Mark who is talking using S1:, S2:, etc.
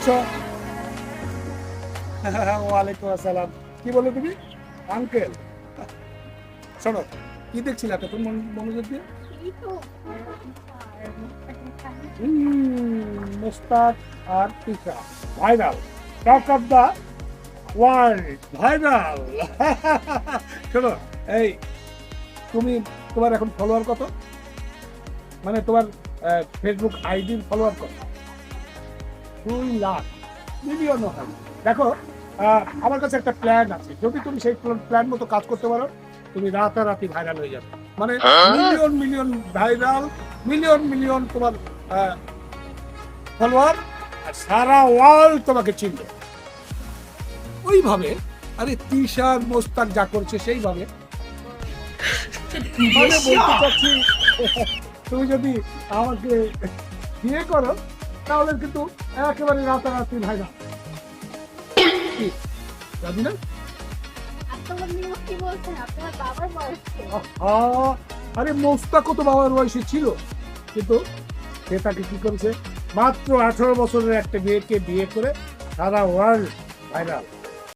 S1: আছো? ওয়ালাইকুম আসসালাম। কি বলো তুমি? আঙ্কেল। শোনো, কি দেখছিলে এতক্ষণ মনোযোগ দিয়ে? মুস্তাক আর Tisha viral, talk of the world, viral. শোনো, এই তুমি, তোমার এখন ফলোয়ার কত? মানে তোমার ফেসবুক আইডির ফলোয়ার কত? 2 লাখ, মিলিয়ন হয়। দেখো, আমার কাছে একটা প্ল্যান আছে, যদি তুমি সেই প্ল্যান মতো কাজ করতে পারো, তুমি রাতারাতি ভাইরাল হয়ে যাবে। মানে million million viral, million million তোমার ফলোয়ার, আর সারা ওয়ার্ল্ড তোমাকে চিনবে। ওইভাবে, আরে তিশার মোস্তাক যা করছে সেইভাবে। মানে বলতে চাচ্ছি, তুমি যদি আমাকে বিয়ে করো তাহলে কিন্তু একেবারে রাতারাতি ভাইরাল। জানি না, আরে মোস্তাকও তো বাবার বয়সে ছিল, কিন্তু সে তাকে কি করেছে, মাত্র 18 বছরের একটা মেয়েকে বিয়ে করে সারা ওয়ার্ল্ড ভাইরাল।